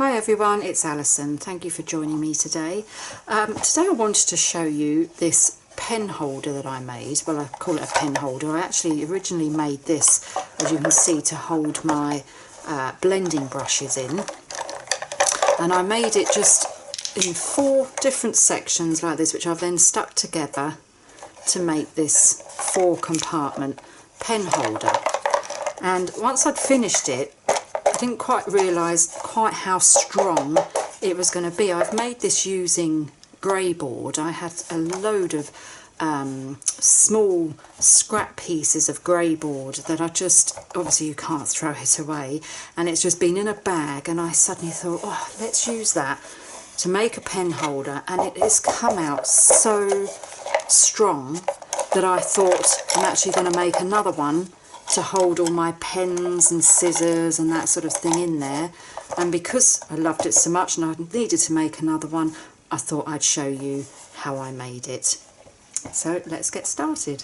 Hi everyone, it's Alison. Thank you for joining me today. Today I wanted to show you this pen holder that I made. Well, I call it a pen holder. I actually originally made this, as you can see, to hold my blending brushes in. And I made it just in 4 different sections like this, which I've then stuck together to make this 4-compartment pen holder. And once I'd finished it, I didn't quite realise quite how strong it was going to be. I've made this using grey board. I had a load of small scrap pieces of grey board that I just, obviously you can't throw it away, and it's just been in a bag, and I suddenly thought, oh, let's use that to make a pen holder, and it has come out so strong that I thought I'm actually going to make another one to hold all my pens and scissors and that sort of thing in there. And because I loved it so much and I needed to make another one, I thought I'd show you how I made it. So let's get started.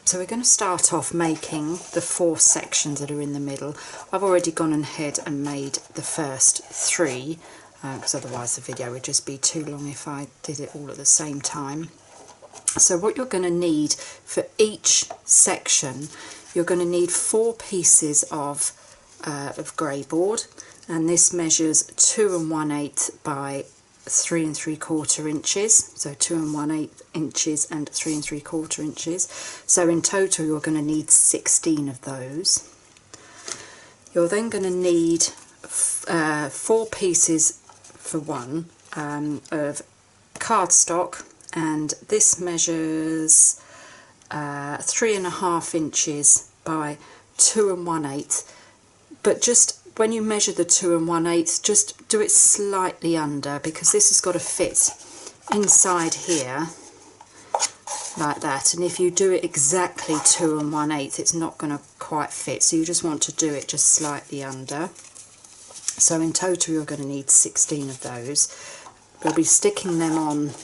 So we're going to start off making the 4 sections that are in the middle. I've already gone ahead and made the first 3 because otherwise the video would just be too long if I did it all at the same time. So what you're going to need for each section, you're going to need 4 pieces of grey board, and this measures 2 1/8 by 3 3/4 inches, so 2 1/8 inches and 3 3/4 inches. So in total you're going to need 16 of those. You're then going to need 4 pieces for one of cardstock, and this measures 3 1/2 inches by 2 1/8, but just when you measure the 2 1/8, just do it slightly under, because this has got to fit inside here like that, and if you do it exactly 2 1/8, it's not going to quite fit, so you just want to do it just slightly under. So in total you're going to need 16 of those. We'll be sticking them on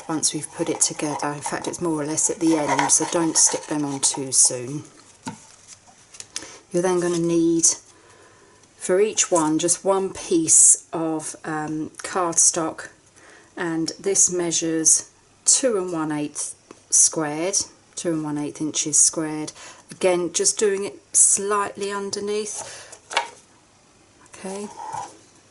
once we've put it together. In fact, it's more or less at the end, so don't stick them on too soon. You're then going to need, for each one, just 1 piece of cardstock, and this measures 2 1/8 squared, 2 1/8 inches squared. Again, just doing it slightly underneath. Okay.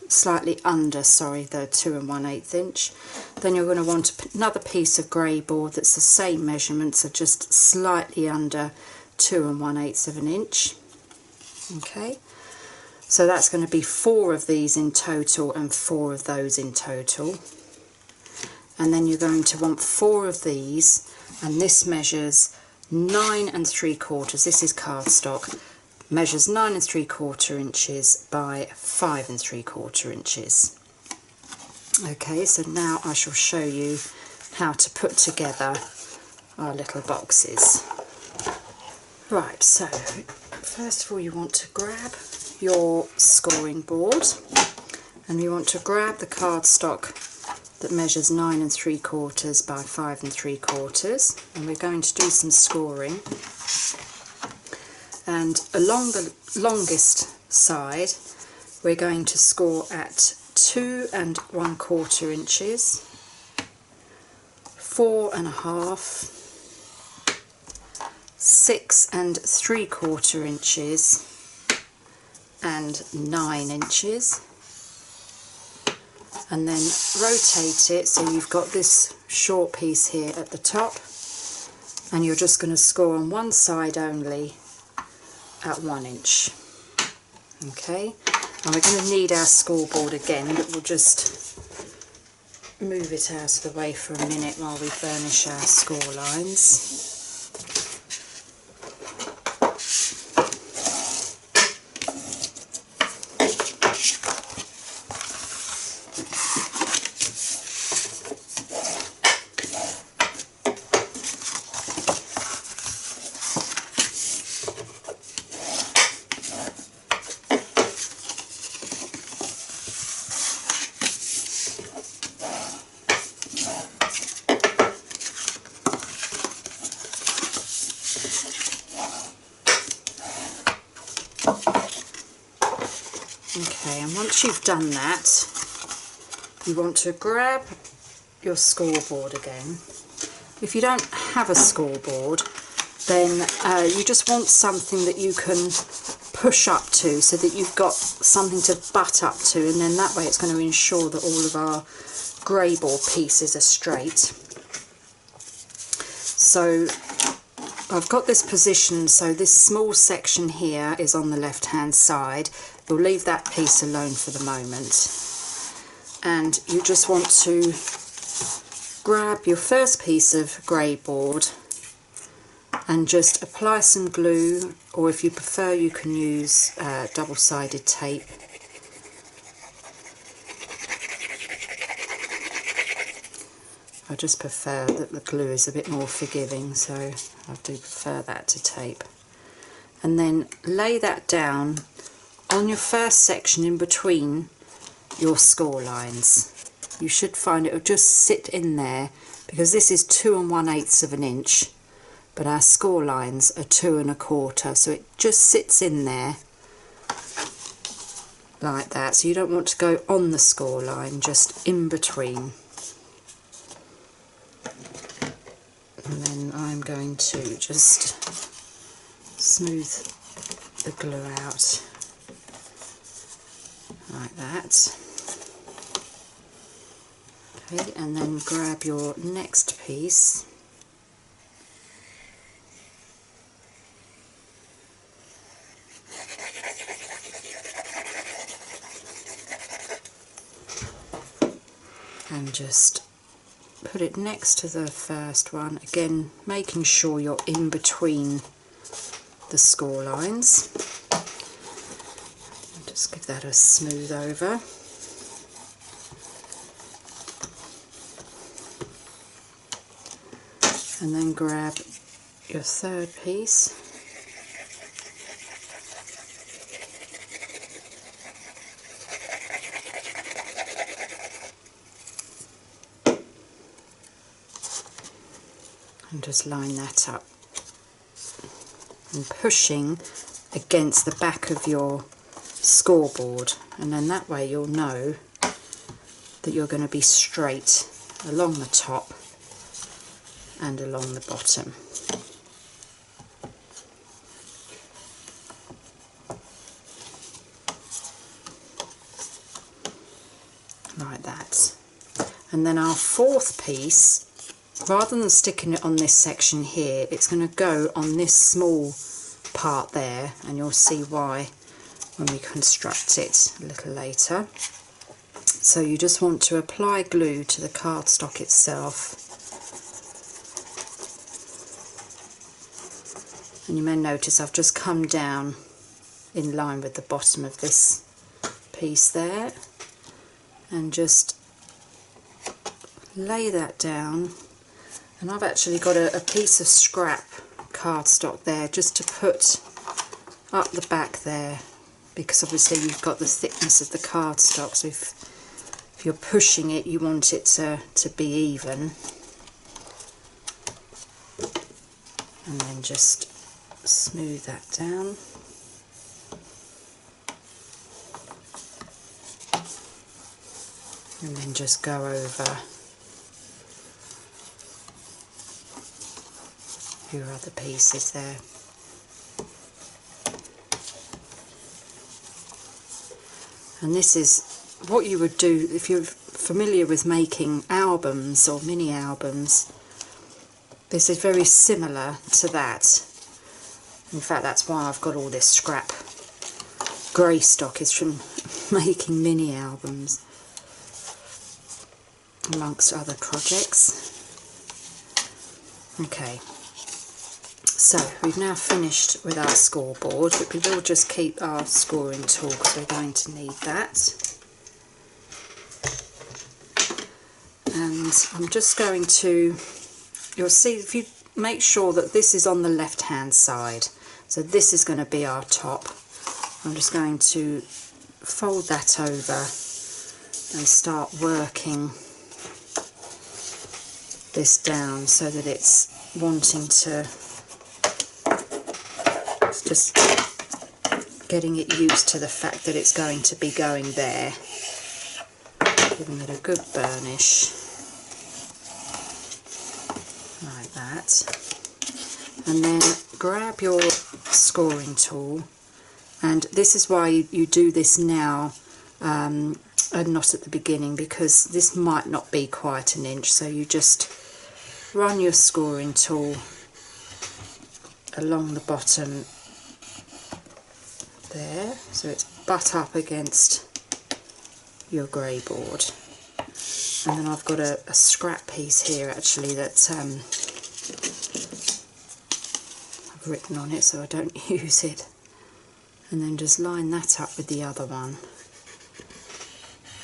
Slightly under, sorry, the 2 1/8 inch. Then you're going to want another piece of grey board that's the same measurement, so just slightly under 2 1/8 of an inch. Okay, so that's going to be 4 of these in total and 4 of those in total. And then you're going to want 4 of these, and this measures 9 3/4. This is cardstock. Measures 9 3/4 inches by 5 3/4 inches. Okay, so now I shall show you how to put together our little boxes. Right, so first of all you want to grab your scoring board, and you want to grab the cardstock that measures 9 3/4 by 5 3/4, and we're going to do some scoring. And along the longest side we're going to score at 2 1/4 inches, 4 1/2, 6 3/4 inches, and 9 inches. And then rotate it so you've got this short piece here at the top, and you're just going to score on one side only at 1 inch. Okay, and we're going to need our scoreboard again, but we'll just move it out of the way for a minute while we burnish our score lines. once you've done that, you want to grab your scoreboard again. If you don't have a scoreboard, then you just want something that you can push up to so that you've got something to butt up to, and then that way it's going to ensure that all of our grey board pieces are straight. So I've got this position, so this small section here is on the left hand side. You'll leave that piece alone for the moment, and you just want to grab your first piece of grey board and just apply some glue, or if you prefer you can use double-sided tape. I just prefer that the glue is a bit more forgiving, so I do prefer that to tape. And then lay that down on your first section in between your score lines. You should find it will just sit in there, because this is 2 1/8 of an inch, but our score lines are 2 1/4, so it just sits in there like that. So you don't want to go on the score line, just in between. And then I'm going to just smooth the glue out like that. Okay, and then grab your next piece and just put it next to the first one, again making sure you're in between the score lines. Just give that a smooth over. And then grab your third piece and just line that up, and pushing against the back of your scoreboard, and then that way you'll know that you're going to be straight along the top and along the bottom. Like that. And then our fourth piece, rather than sticking it on this section here, it's going to go on this small part there, and you'll see why when we construct it a little later. So you just want to apply glue to the cardstock itself, and you may notice I've just come down in line with the bottom of this piece there, and just lay that down. And I've actually got a piece of scrap cardstock there just to put up the back there, because obviously you've got the thickness of the cardstock, so if you're pushing it you want it to be even. And then just smooth that down. And then just go over your other pieces there. And this is what you would do if you're familiar with making albums or mini albums. This is very similar to that. In fact, that's why I've got all this scrap grey stock, is from making mini albums amongst other projects. Okay, so we've now finished with our scoreboard, but we will just keep our scoring tool because we're going to need that. And I'm just going to, you'll see, if you make sure that this is on the left hand side, so this is going to be our top. I'm just going to fold that over and start working this down so that it's wanting to just getting it used to the fact that it's going to be going there. Giving it a good burnish, like that. And then grab your scoring tool, and this is why you do this now and not at the beginning, because this might not be quite an inch, so you just run your scoring tool along the bottom there, so it's butt up against your grey board. And then I've got a scrap piece here actually that I've written on it so I don't use it, and then just line that up with the other one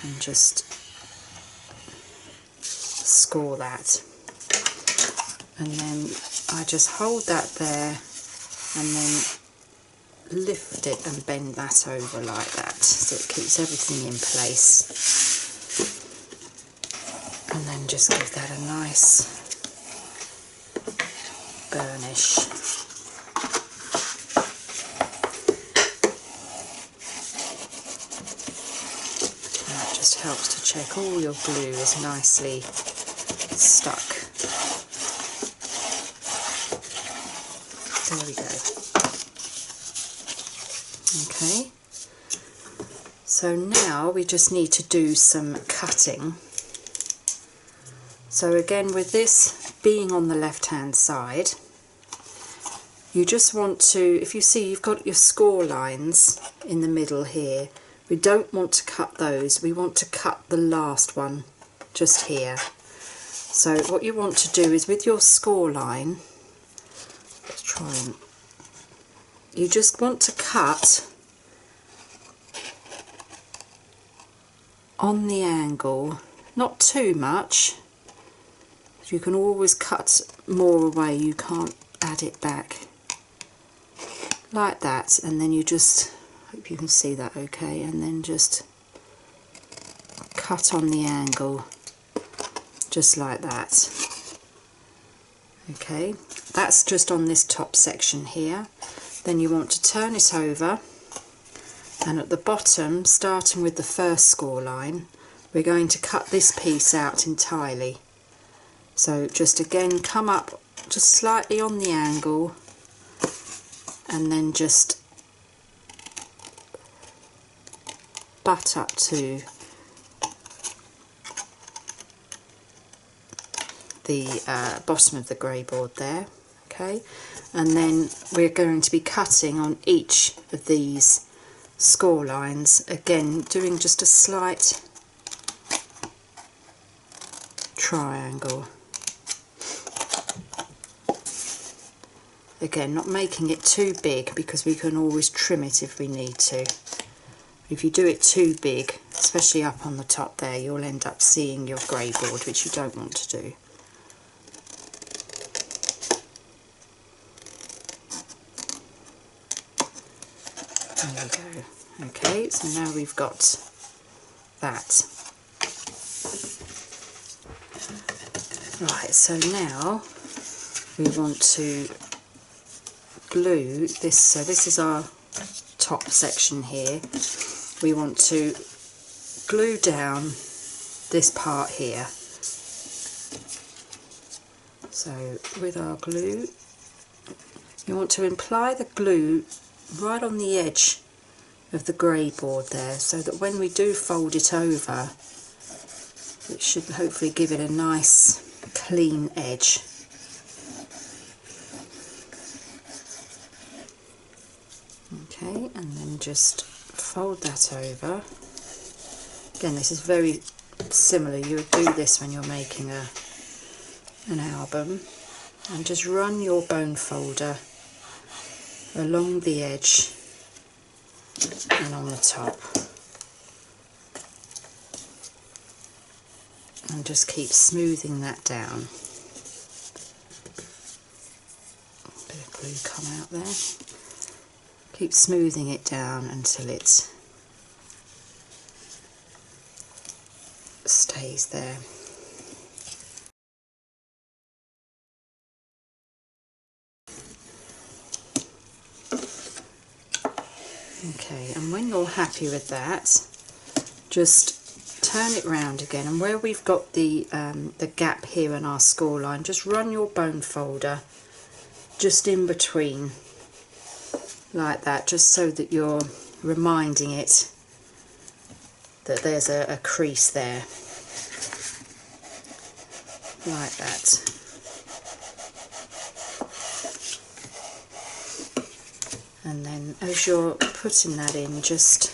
and just score that. And then I just hold that there and then lift it and bend that over like that, so it keeps everything in place. And then just give that a nice burnish. And that just helps to check all your glue is nicely stuck. There we go. Okay, so now we just need to do some cutting. So again, with this being on the left hand side, you just want to, if you see you've got your score lines in the middle here, we don't want to cut those, we want to cut the last one just here. So what you want to do is with your score line, let's try and, you just want to cut on the angle, not too much. You can always cut more away, you can't add it back. Like that, and then you just, hope you can see that okay, and then just cut on the angle, just like that. Okay, that's just on this top section here. Then you want to turn it over, and at the bottom, starting with the first score line, we're going to cut this piece out entirely. So just again come up just slightly on the angle and then just butt up to the bottom of the grey board there. Okay, and then we're going to be cutting on each of these score lines, again doing just a slight triangle. Again, not making it too big because we can always trim it if we need to. If you do it too big, especially up on the top there, you'll end up seeing your grey board, which you don't want to do. There we go. Okay, so now we've got that. Right, so now we want to glue this, so this is our top section here. We want to glue down this part here. So with our glue, you want to apply the glue right on the edge of the grey board there, so that when we do fold it over, it should hopefully give it a nice clean edge. Okay, and then just fold that over. Again, this is very similar. You would do this when you're making an album, and just run your bone folder along the edge and on the top, and just keep smoothing that down. A bit of glue come out there. Keep smoothing it down until it stays there. Okay, and when you're happy with that, just turn it round again, and where we've got the gap here in our score line, just run your bone folder just in between like that, just so that you're reminding it that there's a crease there, like that. And then as you're putting that in, just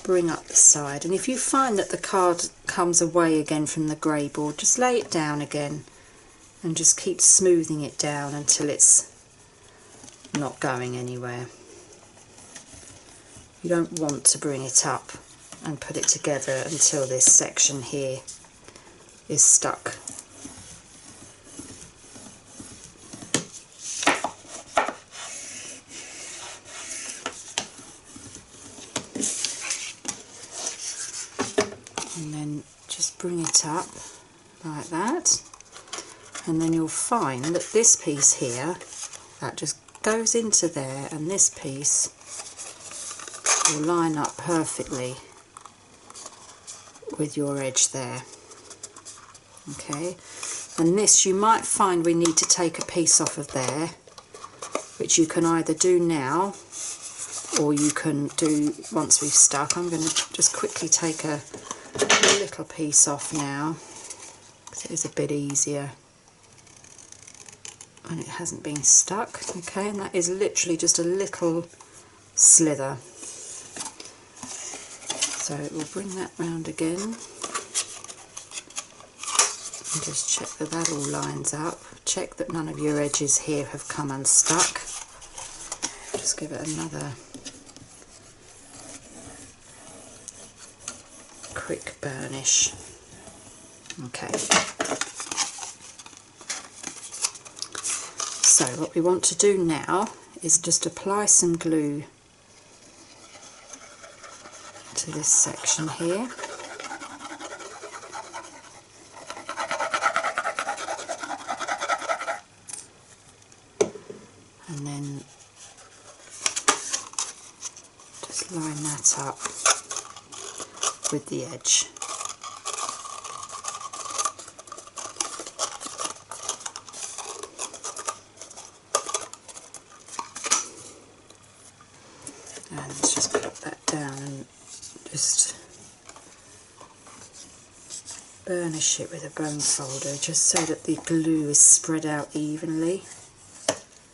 bring up the side, and if you find that the card comes away again from the grey board, just lay it down again and just keep smoothing it down until it's not going anywhere. You don't want to bring it up and put it together until this section here is stuck. And then just bring it up like that, and then you'll find that this piece here, that just goes into there, and this piece will line up perfectly with your edge there. Okay, and this, you might find we need to take a piece off of there, which you can either do now or you can do once we've stuck. I'm going to just quickly take a little piece off now, because it is a bit easier when it hasn't been stuck. Okay, and that is literally just a little slither. So we'll bring that round again and just check that that all lines up. Check that none of your edges here have come unstuck. Just give it another quick burnish. Okay. So what we want to do now is just apply some glue to this section here. And then just line that up with the edge. And let's just put that down and just burnish it with a bone folder, just so that the glue is spread out evenly.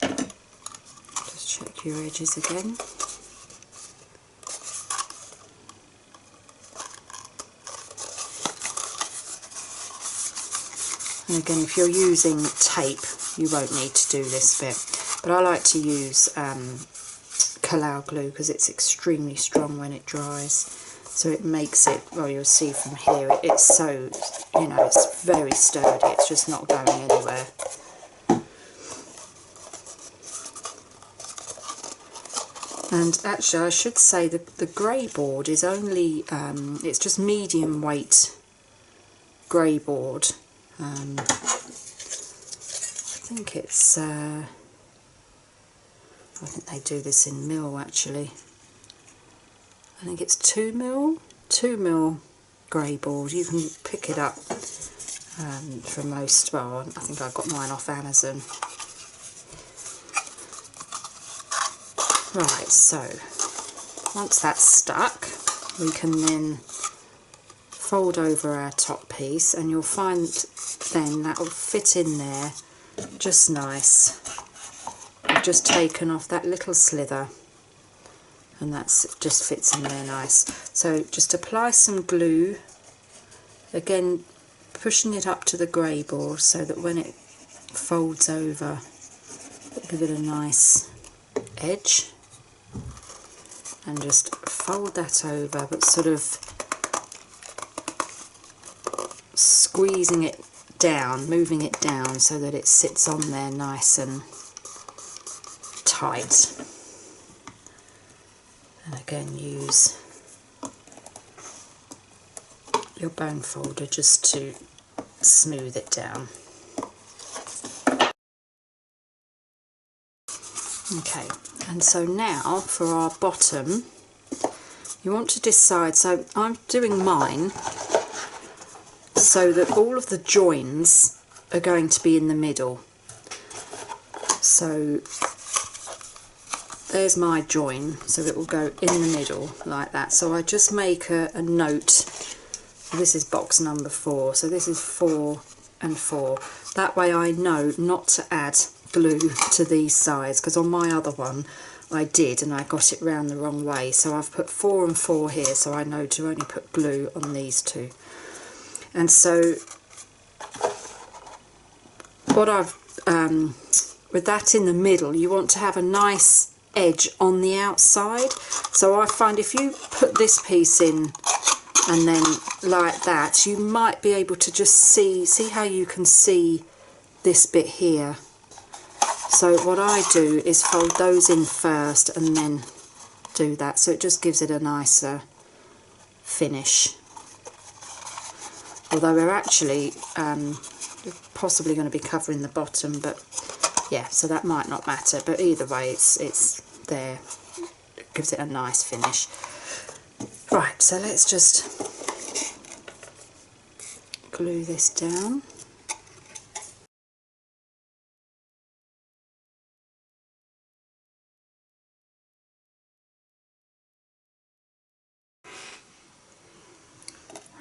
Just check your edges again. And again, if you're using tape, you won't need to do this bit, but I like to use Kalau glue because it's extremely strong when it dries, so it makes it, well, you'll see from here, it's so, you know, it's very sturdy, it's just not going anywhere. And actually I should say that the grey board is only, it's just medium weight grey board. I think it's, I think they do this in mil actually. I think it's 2 mil grey board. You can pick it up for most, well, I think I got mine off Amazon. Right, so once that's stuck, we can then fold over our top piece, and you'll find then that will fit in there just nice. I've just taken off that little slither, and that's just fits in there nice. So just apply some glue, again pushing it up to the grey board so that when it folds over it'll give it a nice edge, and just fold that over, but sort of squeezing it down, moving it down so that it sits on there nice and tight. And again, use your bone folder just to smooth it down. Okay, and so now for our bottom, you want to decide, so I'm doing mine so that all of the joins are going to be in the middle. So there's my join, so it will go in the middle like that. So I just make a note. This is box number 4, so this is 4 and 4. That way I know not to add glue to these sides, because on my other one I did and I got it round the wrong way. So I've put 4 and 4 here, so I know to only put glue on these two. And so what I've with that in the middle, you want to have a nice edge on the outside. So I find if you put this piece in and then like that, you might be able to just see how you can see this bit here. So what I do is fold those in first and then do that, so it just gives it a nicer finish. Although we're actually possibly going to be covering the bottom, but yeah, so that might not matter, but either way it's there. It gives it a nice finish. Right, so let's just glue this down.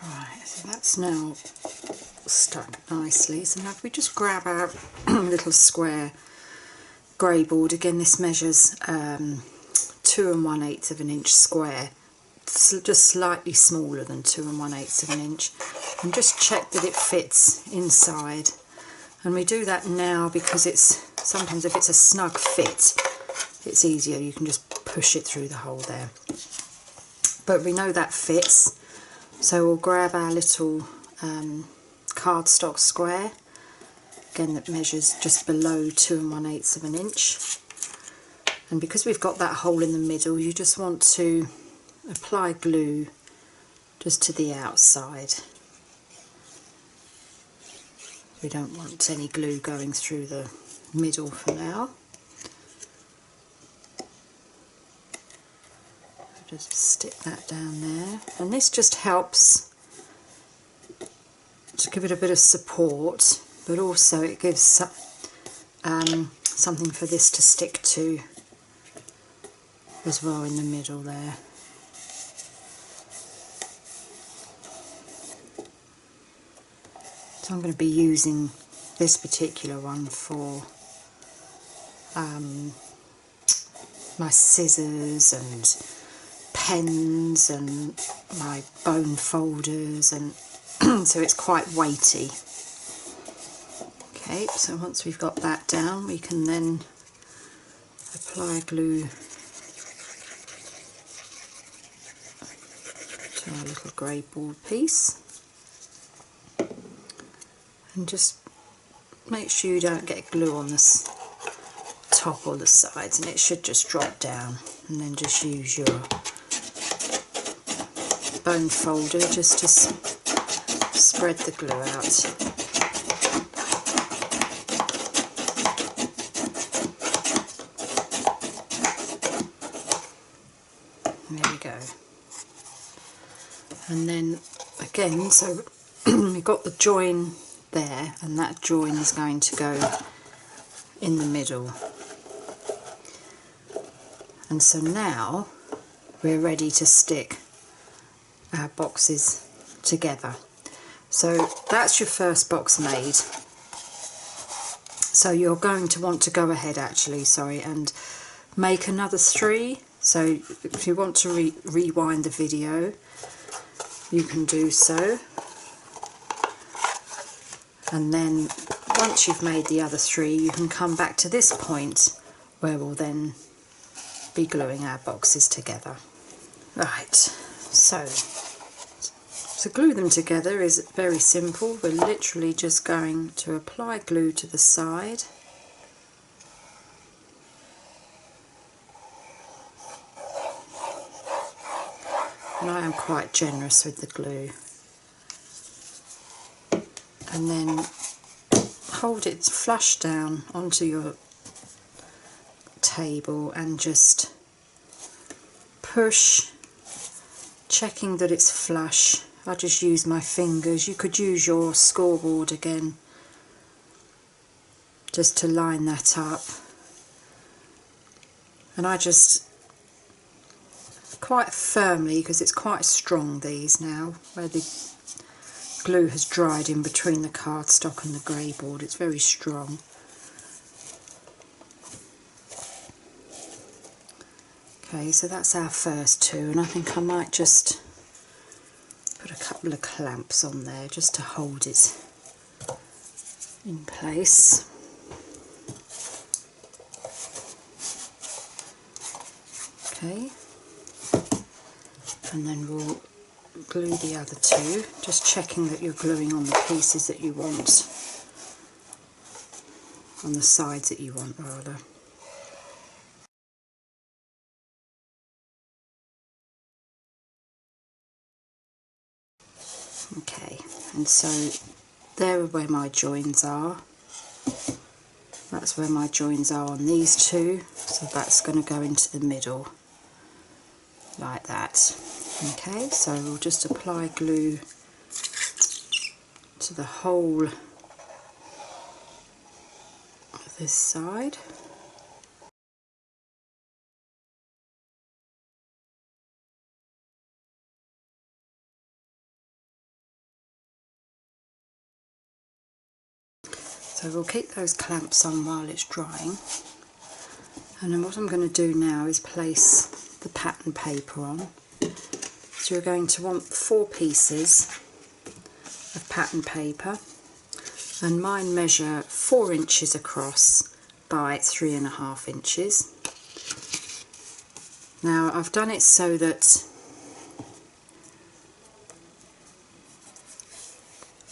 Right, so that's now stuck nicely. So now if we just grab our little square grey board, again this measures 2 1/8 of an inch square, just slightly smaller than 2 1/8 of an inch, and just check that it fits inside. And we do that now because it's sometimes if it's a snug fit, it's easier, you can just push it through the hole there. But we know that fits, so we'll grab our little cardstock square, again that measures just below 2 1/8 of an inch. And because we've got that hole in the middle, you just want to apply glue just to the outside. We don't want any glue going through the middle for now. Just stick that down there, and this just helps to give it a bit of support, but also it gives something for this to stick to as well in the middle there. So I'm going to be using this particular one for my scissors and pens and my bone folders, and so it's quite weighty. Okay, so once we've got that down, we can then apply glue to our little grey board piece, and just make sure you don't get glue on this top or the sides, and it should just drop down. And then just use your bone folder just to spread the glue out. There we go. And then again, so we've got the join there, and that join is going to go in the middle. And so now we're ready to stick our boxes together. So that's your first box made. So you're going to want to go ahead and make another 3. So if you want to rewind the video, you can do so. And then once you've made the other 3, you can come back to this point where we'll then be gluing our boxes together. Right, so to glue them together is very simple. We're literally just going to apply glue to the side, and I am quite generous with the glue, and then hold it flush down onto your table and just push, checking that it's flush. I just use my fingers. You could use your scoreboard again just to line that up. And I just quite firmly, because it's quite strong these now, where the glue has dried in between the cardstock and the grey board, it's very strong. Okay, so that's our first two, and I think I might just put a couple of clamps on there just to hold it in place. Okay, and then we'll glue the other two, just checking that you're gluing on the pieces that you want, on the sides that you want rather. Okay, and so there are where my joins are. That's where my joins are on these two, so that's going to go into the middle like that. Okay, so we'll just apply glue to the whole of this side. So we'll keep those clamps on while it's drying. And then what I'm going to do now is place the pattern paper on. So you're going to want 4 pieces of pattern paper, and mine measure 4 inches across by 3.5 inches. Now I've done it so that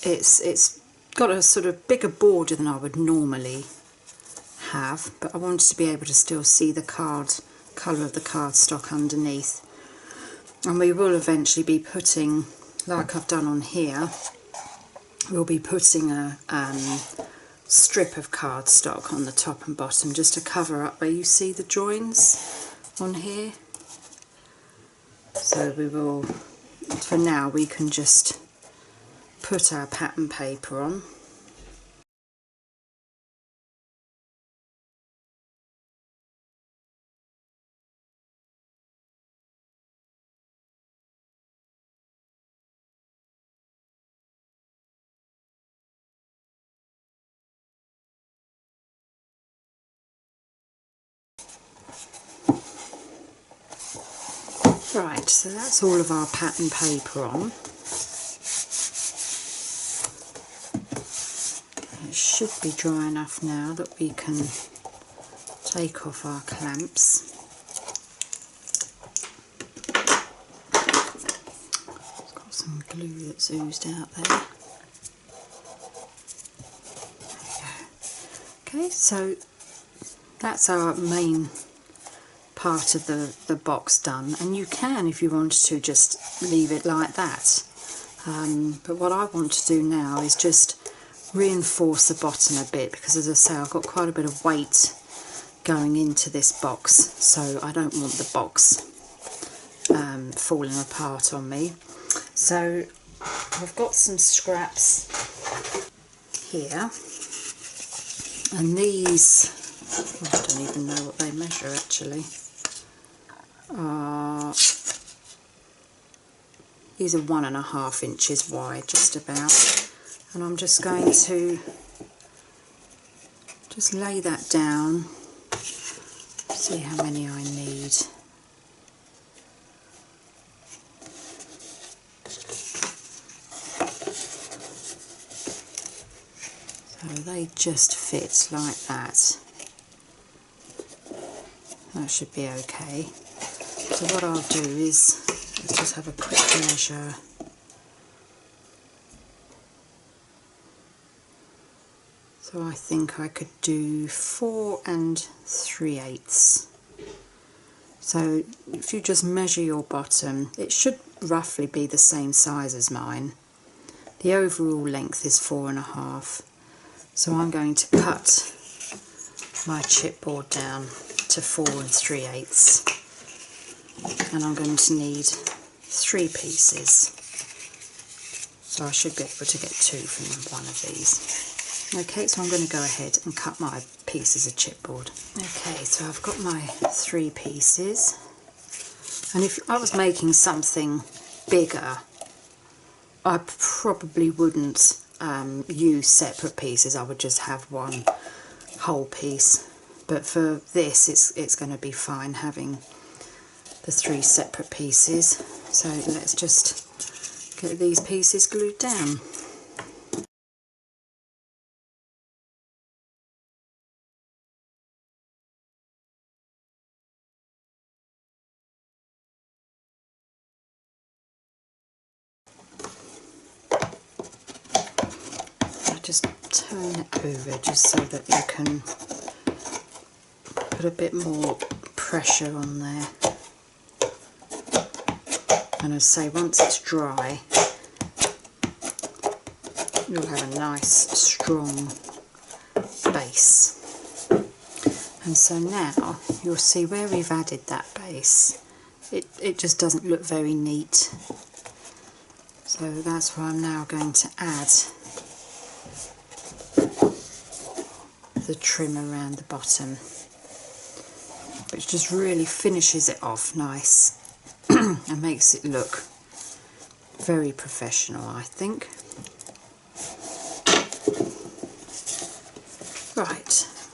it's got a sort of bigger border than I would normally have, but I wanted to be able to still see the colour of the cardstock underneath. And we will eventually be putting, like I've done on here, we'll be putting a strip of cardstock on the top and bottom just to cover up where you see the joins on here. So we will, for now, we can just put our pattern paper on. Right, so that's all of our pattern paper on. It should be dry enough now that we can take off our clamps. It's got some glue that's oozed out there. There you go. Okay, so that's our main part of the box done, and you can, if you wanted to, just leave it like that. But what I want to do now is just reinforce the bottom a bit, because as I say, I've got quite a bit of weight going into this box, so I don't want the box falling apart on me. So I've got some scraps here, and these, I don't even know what they measure actually. These are 1.5 inches wide, just about, and I'm just going to just lay that down, see how many I need. So they just fit like that. That should be okay. So what I'll do is let's just have a quick measure. So I think I could do 4 3/8. So if you just measure your bottom, it should roughly be the same size as mine. The overall length is 4.5. So I'm going to cut my chipboard down to 4 3/8, and I'm going to need 3 pieces. So I should be able to get 2 from one of these. Okay, so I'm going to go ahead and cut my pieces of chipboard. Okay, so I've got my 3 pieces, and if I was making something bigger, I probably wouldn't use separate pieces. I would just have one whole piece, but for this it's going to be fine having the 3 separate pieces. So let's just get these pieces glued down. Just turn it over just so that you can put a bit more pressure on there. And as I say, once it's dry, you'll have a nice strong base. And so now you'll see where we've added that base, it just doesn't look very neat. So that's why I'm now going to add the trim around the bottom, which just really finishes it off nice and makes it look very professional, I think. Right,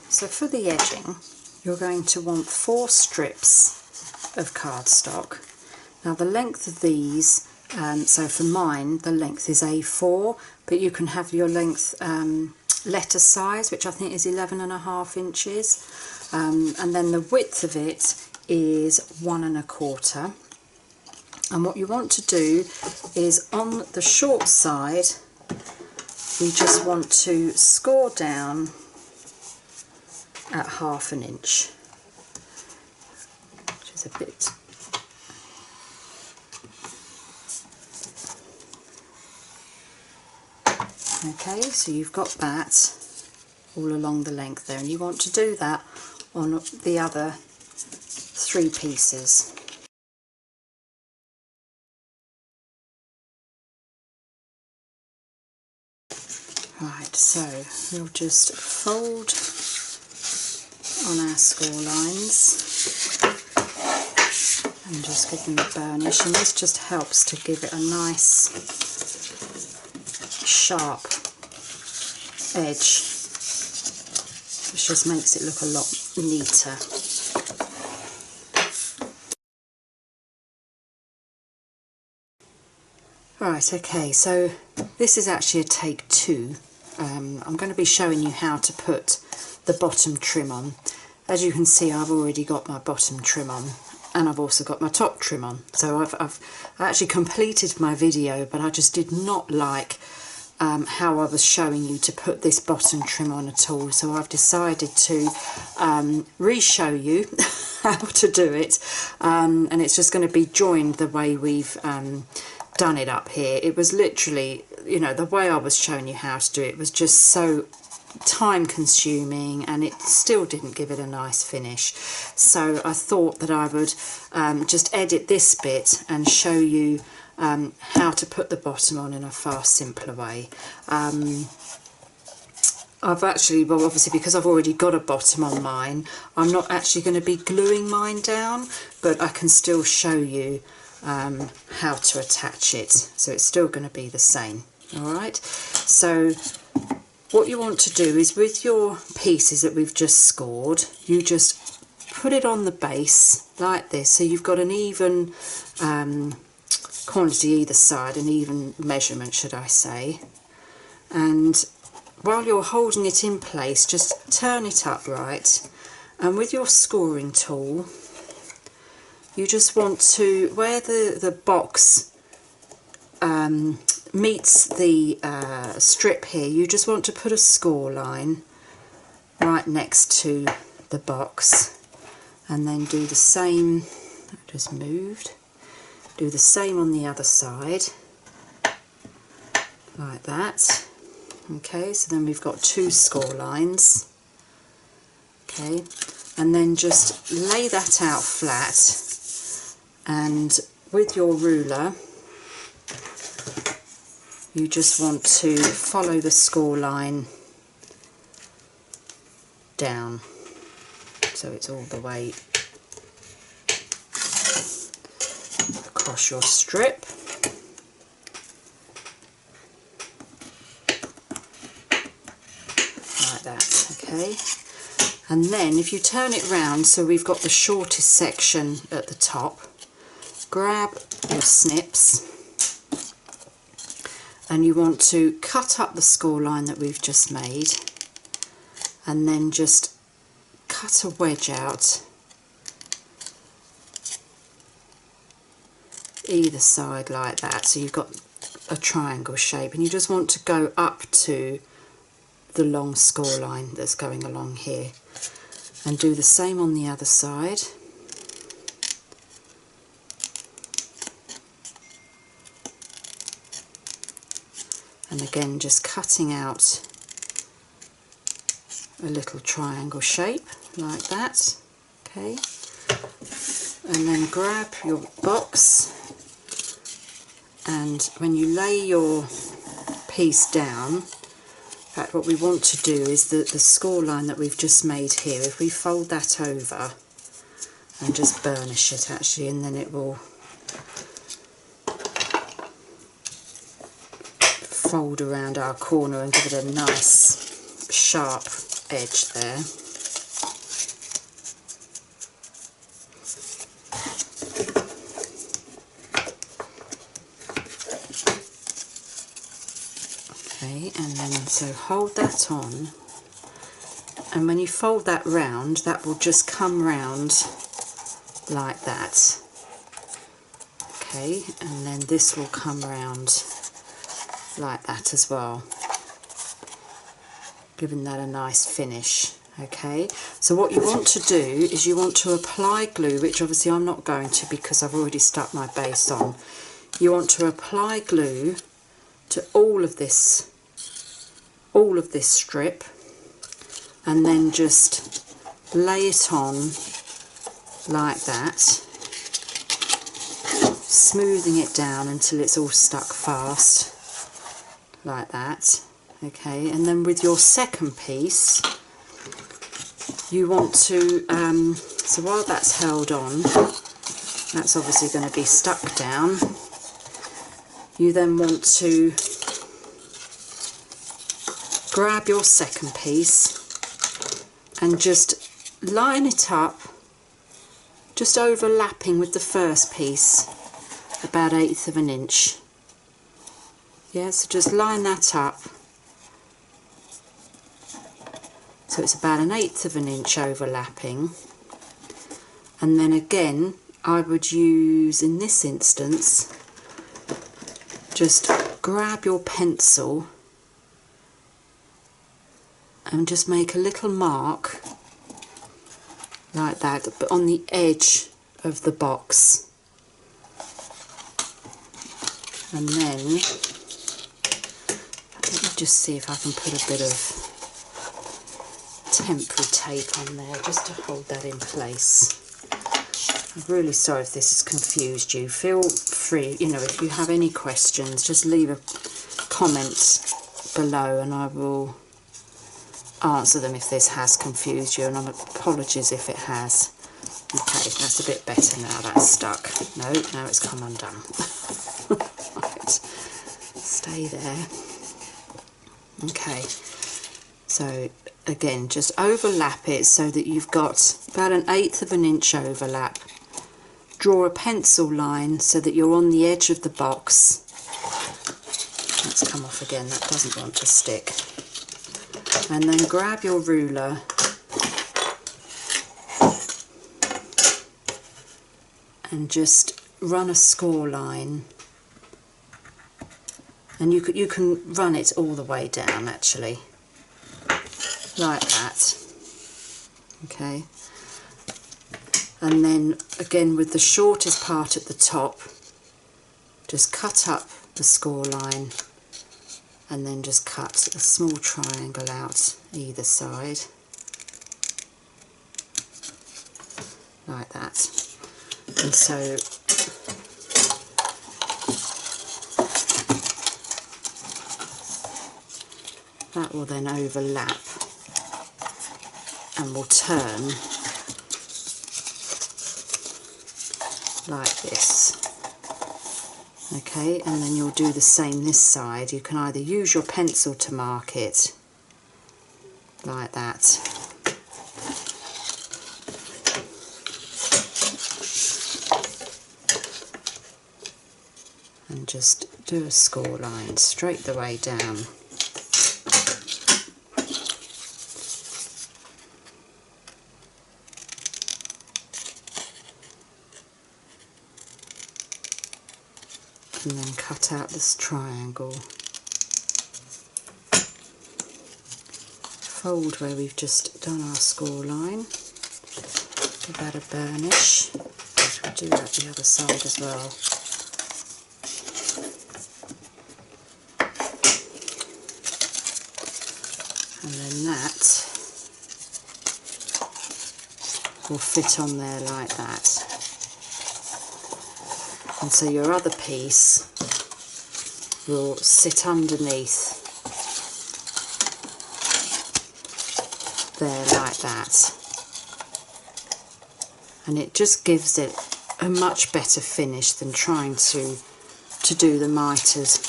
so for the edging, you're going to want 4 strips of cardstock. Now the length of these, so for mine the length is A4, but you can have your length letter size, which I think is 11.5 inches, and then the width of it is 1 1/4. And what you want to do is on the short side, we just want to score down at 1/2 inch, which is a bit. Okay, so you've got that all along the length there, and you want to do that on the other 3 pieces. Right, so we'll just fold on our score lines and just give them a burnish, and this just helps to give it a nice sharp edge, which just makes it look a lot neater. Right, okay, so this is actually a take 2. I'm going to be showing you how to put the bottom trim on. As you can see, I've already got my bottom trim on, and I've also got my top trim on. So I've actually completed my video, but I just did not like how I was showing you to put this bottom trim on at all. So I've decided to re-show you how to do it, and it's just going to be joined the way we've done it up here. It was literally, you know, the way I was showing you how to do it was just so time consuming, and it still didn't give it a nice finish. So I thought that I would just edit this bit and show you how to put the bottom on in a far simpler way. I've actually, well, obviously because I've already got a bottom on mine, I'm not actually going to be gluing mine down, but I can still show you how to attach it, so it's still going to be the same. Alright, so what you want to do is with your pieces that we've just scored, you just put it on the base like this, so you've got an even quantity either side, an even measurement should I say, and while you're holding it in place, just turn it upright, and with your scoring tool you just want to, where the box meets the strip here, you just want to put a score line right next to the box, and then do the same, that just moved, do the same on the other side, like that. Okay, so then we've got 2 score lines. Okay, and then just lay that out flat, and with your ruler you just want to follow the score line down so it's all the way across your strip. Like that, okay? And then if you turn it round so we've got the shortest section at the top, grab your snips and you want to cut up the score line that we've just made, and then just cut a wedge out either side like that, so you've got a triangle shape, and you just want to go up to the long score line that's going along here, and do the same on the other side. And again just cutting out a little triangle shape like that, okay? And then grab your box, and when you lay your piece down, in fact what we want to do is the score line that we've just made here, if we fold that over and just burnish it actually, and then it will fold around our corner and give it a nice sharp edge there. Okay, and then so hold that on, and when you fold that round that will just come round like that, okay, and then this will come round like that as well, giving that a nice finish. Okay, so what you want to do is you want to apply glue, which obviously I'm not going to because I've already stuck my base on. You want to apply glue to all of this strip, and then just lay it on like that, smoothing it down until it's all stuck fast like that. Okay, and then with your second piece you want to so while that's held on, that's obviously going to be stuck down, you then want to grab your second piece and just line it up, just overlapping with the first piece about 1/8 of an inch. Yeah, so just line that up so it's about 1/8 of an inch overlapping, and then again I would use, in this instance, just grab your pencil and just make a little mark like that, but on the edge of the box, and then let me just see if I can put a bit of temporary tape on there just to hold that in place. I'm really sorry if this has confused you. Feel free, you know, if you have any questions, just leave a comment below and I will answer them if this has confused you, and apologies if it has. Okay, that's a bit better now, that's stuck. No, now it's come undone. Right, stay there. Okay, so again, just overlap it so that you've got about 1/8 of an inch overlap. Draw a pencil line so that you're on the edge of the box. That's come off again, that doesn't want to stick. And then grab your ruler and just run a score line, and you can run it all the way down actually, like that. Okay, and then again with the shortest part at the top, just cut up the score line and then just cut a small triangle out either side. like that. And so that will then overlap and will turn like this. Okay, and then you'll do the same this side. You can either use your pencil to mark it like that, and just do a score line straight the way down. And then cut out this triangle. Fold where we've just done our score line. Give that a burnish. We'll do that the other side as well. And then that will fit on there like that. And so your other piece will sit underneath there like that. And it just gives it a much better finish than trying to do the mitres.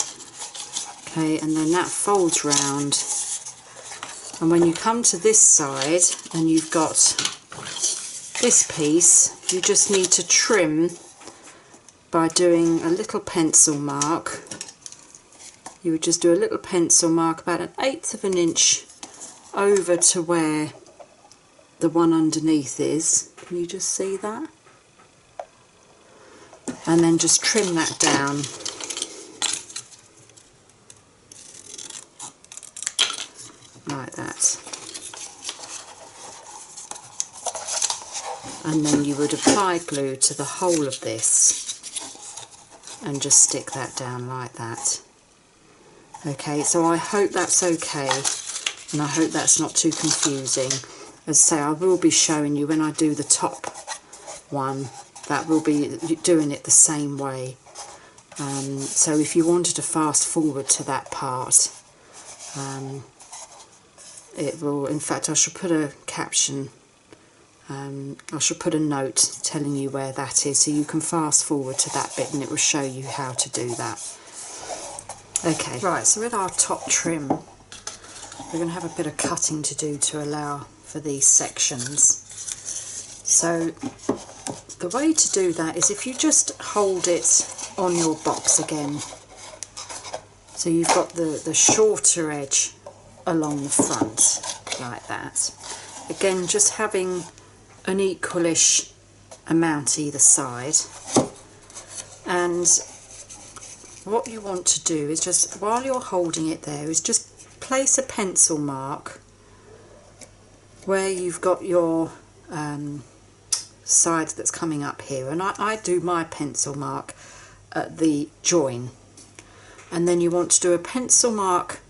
Okay, and then that folds round. And when you come to this side and you've got this piece, you just need to trim by doing a little pencil mark. You would just do a little pencil mark about 1/8 of an inch over to where the one underneath is. Can you just see that? And then just trim that down. Like that. And then you would apply glue to the whole of this and just stick that down like that. Okay, so I hope that's okay, and I hope that's not too confusing. As I say, I will be showing you when I do the top one, that will be doing it the same way. So if you wanted to fast forward to that part, it will, in fact I should put a caption, I should put a note telling you where that is, so you can fast forward to that bit and it will show you how to do that. Okay, right, so with our top trim, we're going to have a bit of cutting to do to allow for these sections. So the way to do that is if you just hold it on your box again, so you've got the shorter edge along the front like that. Again, just having an equalish amount either side. And what you want to do is just, while you're holding it there, is just place a pencil mark where you've got your side that's coming up here. And I do my pencil mark at the join. And then you want to do a pencil mark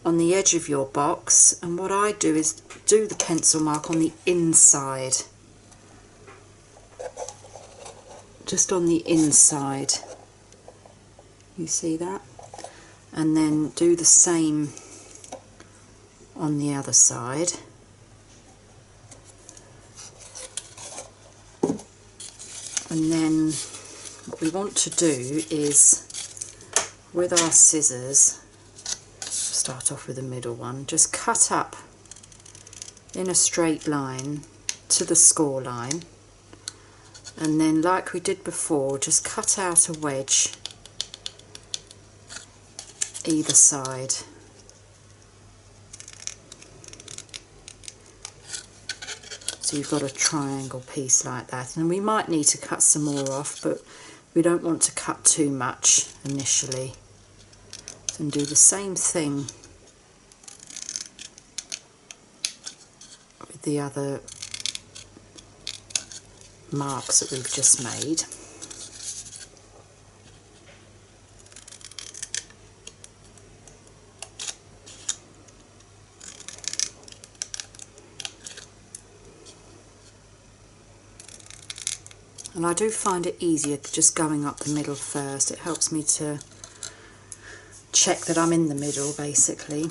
on the edge of your box, and what I do is do the pencil mark on the inside, just on the inside, you see that, and then do the same on the other side. And then what we want to do is, with our scissors, start off with the middle one, just cut up in a straight line to the score line, and then like we did before, just cut out a wedge either side. So you've got a triangle piece like that, and we might need to cut some more off, but we don't want to cut too much initially. And do the same thing with the other marks that we've just made. And I do find it easier just going up the middle first. It helps me to check that I'm in the middle, basically.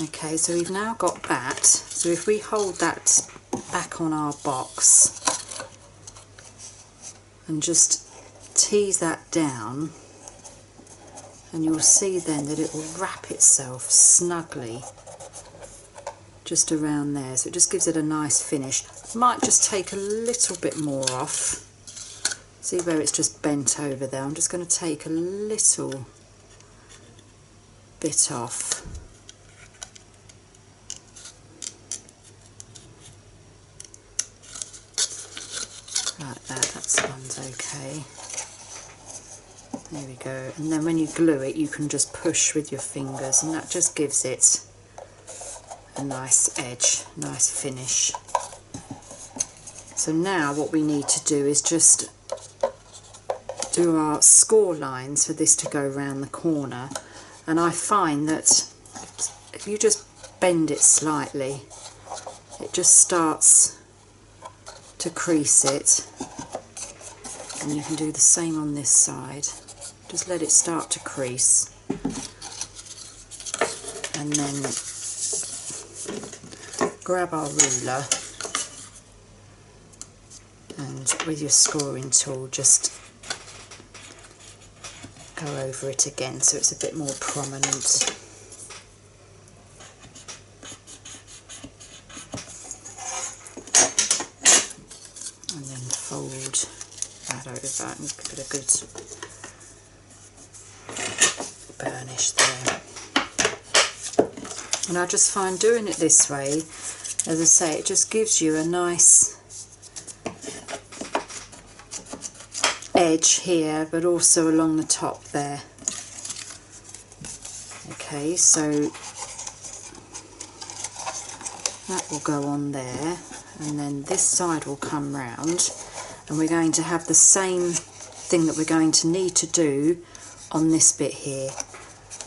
Okay, so we've now got that. So if we hold that back on our box and just tease that down, and you'll see then that it will wrap itself snugly just around there. So it just gives it a nice finish. Might just take a little bit more off. See where it's just bent over there? I'm just going to take a little bit off. Like that, that one's okay. There we go. And then when you glue it, you can just push with your fingers, and that just gives it a nice edge, nice finish. So now what we need to do is just do our score lines for this to go around the corner. And I find that if you just bend it slightly, it just starts to crease it. And you can do the same on this side. Just let it start to crease. And then grab our ruler and with your scoring tool just go over it again so it's a bit more prominent. And then fold that over and give it a good burnish there. And I just find doing it this way, as I say, it just gives you a nice edge here, but also along the top there. Okay, so that will go on there, and then this side will come round, and we're going to have the same thing that we're going to need to do on this bit here.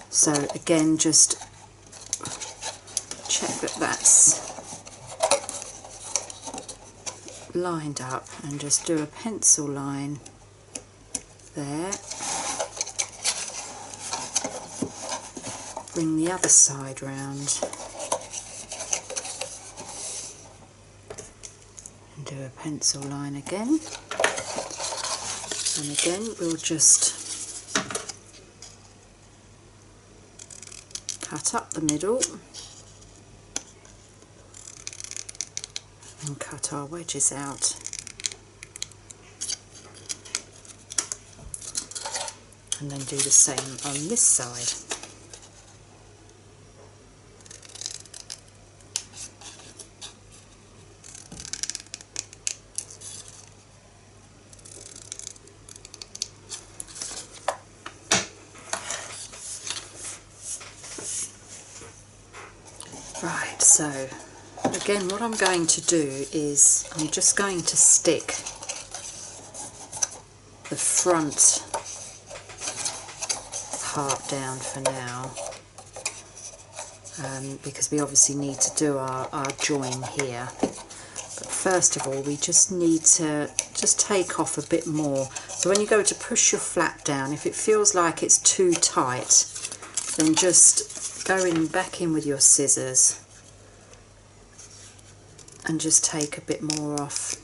So again, just check that that's lined up and just do a pencil line there. Bring the other side round and do a pencil line again. And again, we'll just cut up the middle and cut our wedges out. And then do the same on this side. Right, so again what I'm going to do is I'm just going to stick the front part down for now, because we obviously need to do our join here. But first of all, we just need to just take off a bit more. So when you go to push your flap down, if it feels like it's too tight, then just go back in with your scissors and just take a bit more off.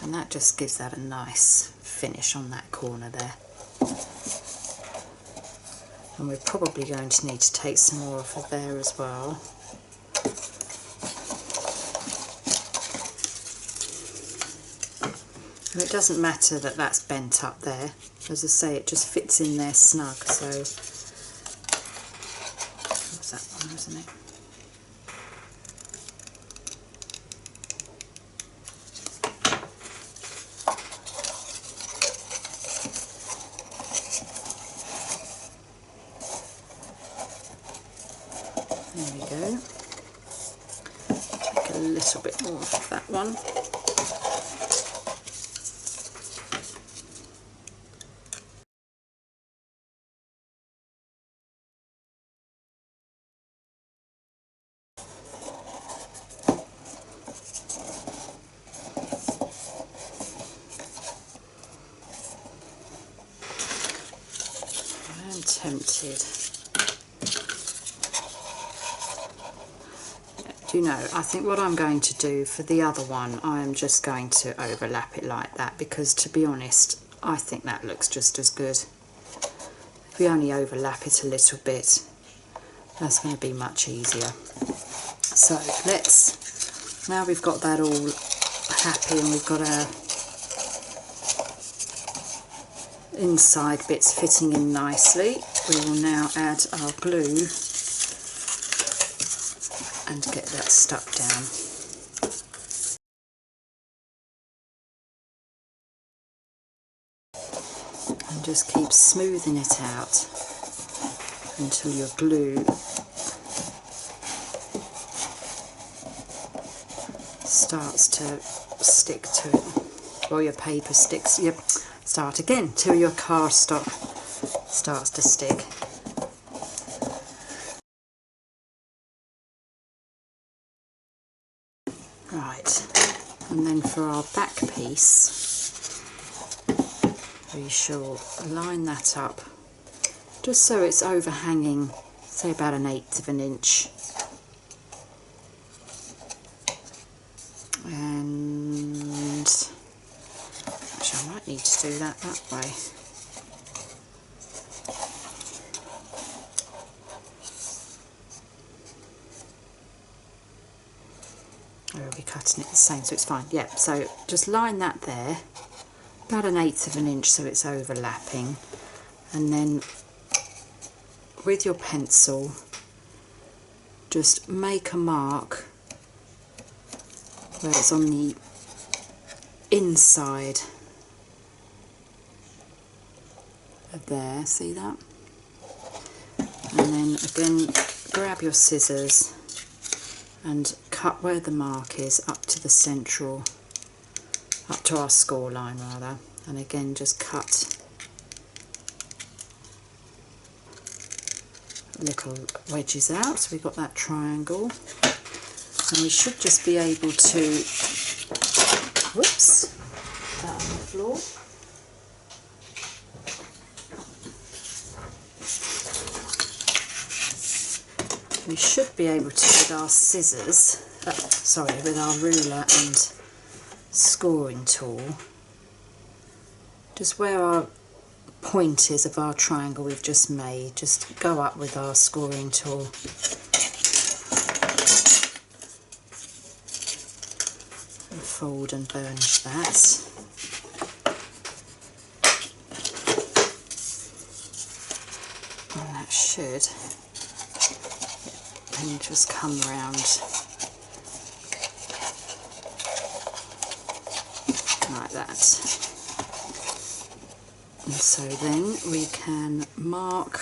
And that just gives that a nice finish on that corner there. And we're probably going to need to take some more off of there as well. And it doesn't matter that that's bent up there. As I say, it just fits in there snug. So that's that one, isn't it? There we go. Take a little bit more of that one. tempted. Do you know, I think what I'm going to do for the other one, I am just going to overlap it like that, because to be honest, I think that looks just as good. If we only overlap it a little bit, that's going to be much easier. So let's, now we've got that all happy and we've got our inside bits fitting in nicely, we will now add our glue and get that stuck down. And just keep smoothing it out until your glue starts to stick to it, or your paper sticks. Yep. Start again till your cardstock starts to stick. Right, and then for our back piece, we shall line that up just so it's overhanging, say about 1/8 of an inch. And actually I might need to do that way. We'll be cutting it the same, so it's fine. Yep, so just line that there, about 1/8 of an inch, so it's overlapping, and then with your pencil just make a mark where it's on the inside of there, see that? And then again grab your scissors and cut where the mark is up to the central, up to our score line rather, and again just cut little wedges out, so we've got that triangle, and we should just be able to, whoops, that on the floor. We should be able to, with our scissors, with our ruler and scoring tool, just where our point is of our triangle we've just made, just go up with our scoring tool and fold and burnish that. And that should then just come round like that. And so then we can mark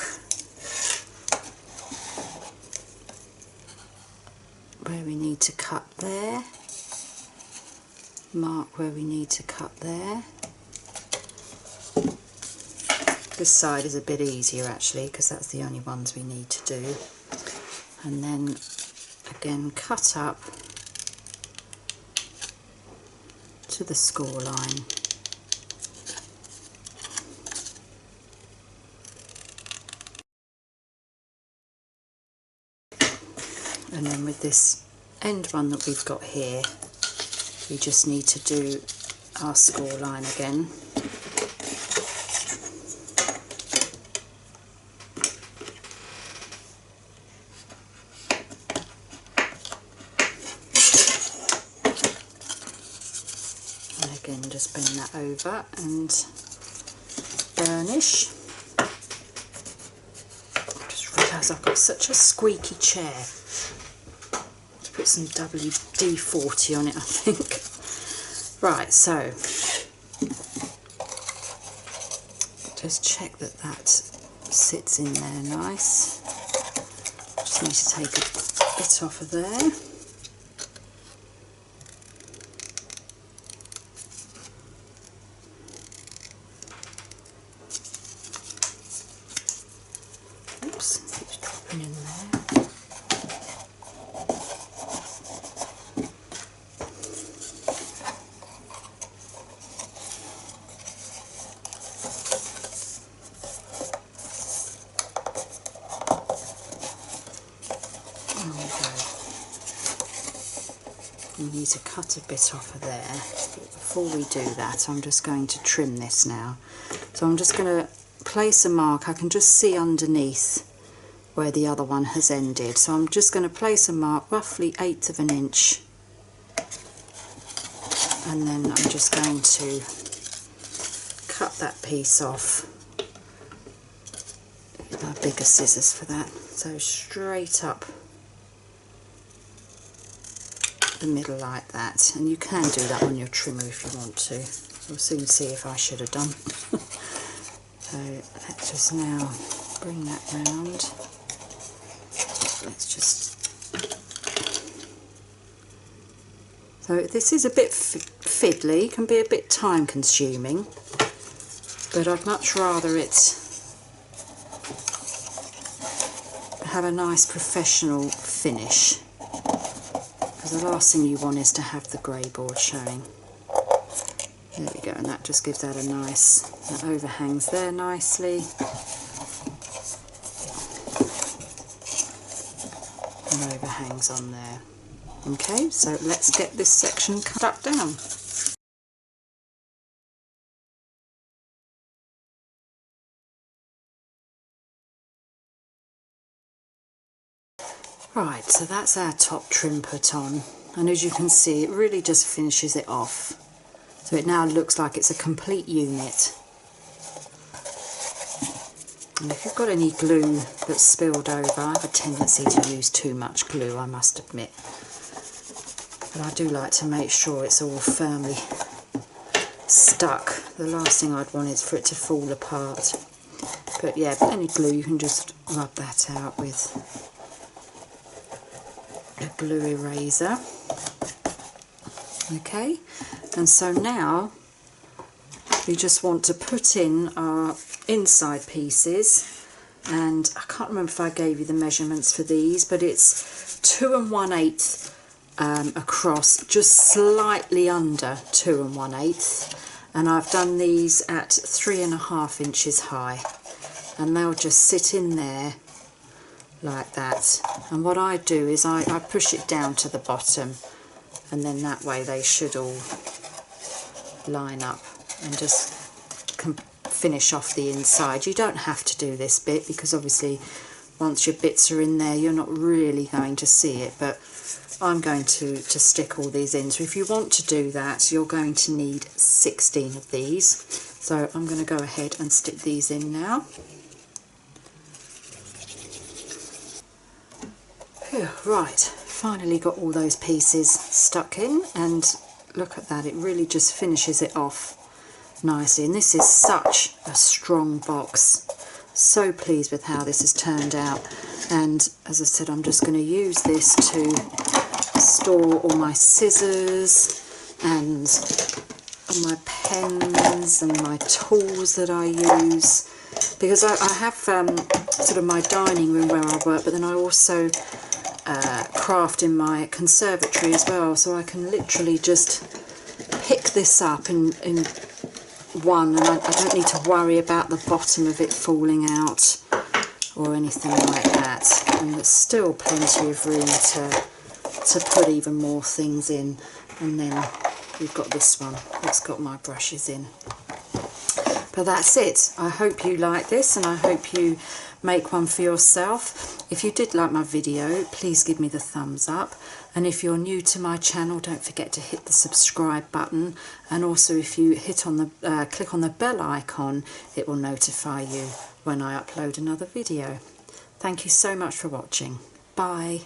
where we need to cut there, mark where we need to cut there. This side is a bit easier actually, because that's the only ones we need to do. And then again cut up to the score line. And then with this end one that we've got here, we just need to do our score line again. And again just bend that over and burnish. I've got such a squeaky chair. To put some WD-40 on it, I think. Right, so just check that that sits in there nice. Just need to take a bit off of there. Oops, keeps dropping in there. We need to cut a bit off of there. But before we do that, I'm just going to trim this now. So I'm just going to place a mark. I can just see underneath where the other one has ended. So I'm just going to place a mark, roughly 1/8 of an inch. And then I'm just going to cut that piece off. Get my bigger scissors for that. So straight up the middle like that, and you can do that on your trimmer if you want to. We'll soon see if I should have done. So let's just now bring that round. Let's just, so this is a bit fiddly, can be a bit time consuming, but I'd much rather it have a nice professional finish. The last thing you want is to have the grey board showing. There we go, and that just gives that a nice, that overhangs there nicely. And overhangs on there. Okay, so let's get this section cut down. Right, so that's our top trim put on, and as you can see it really just finishes it off. So it now looks like it's a complete unit. And if you've got any glue that's spilled over, I have a tendency to use too much glue, I must admit. But I do like to make sure it's all firmly stuck. The last thing I'd want is for it to fall apart. But yeah, any glue you can just rub that out with a glue eraser. Okay, and so now we just want to put in our inside pieces, and I can't remember if I gave you the measurements for these, but it's 2 1/8 across, just slightly under 2 1/8, and I've done these at 3.5 inches high, and they'll just sit in there like that. And what I do is I push it down to the bottom, and then that way they should all line up and just finish off the inside. You don't have to do this bit because obviously once your bits are in there you're not really going to see it, but I'm going to stick all these in. So if you want to do that, you're going to need 16 of these. So I'm going to go ahead and stick these in now. Right, finally got all those pieces stuck in, and look at that, it really just finishes it off nicely. And this is such a strong box. So pleased with how this has turned out, and as I said, I'm just going to use this to store all my scissors and my pens and my tools that I use, because I have sort of my dining room where I work, but then I also craft in my conservatory as well, so I can literally just pick this up in one, and I don't need to worry about the bottom of it falling out or anything like that. And there's still plenty of room to put even more things in. And then we've got this one that's got my brushes in. But that's it. I hope you like this, and I hope you make one for yourself. If you did like my video, please give me the thumbs up, and if you're new to my channel, don't forget to hit the subscribe button, and also if you hit on the click on the bell icon, it will notify you when I upload another video. Thank you so much for watching. Bye.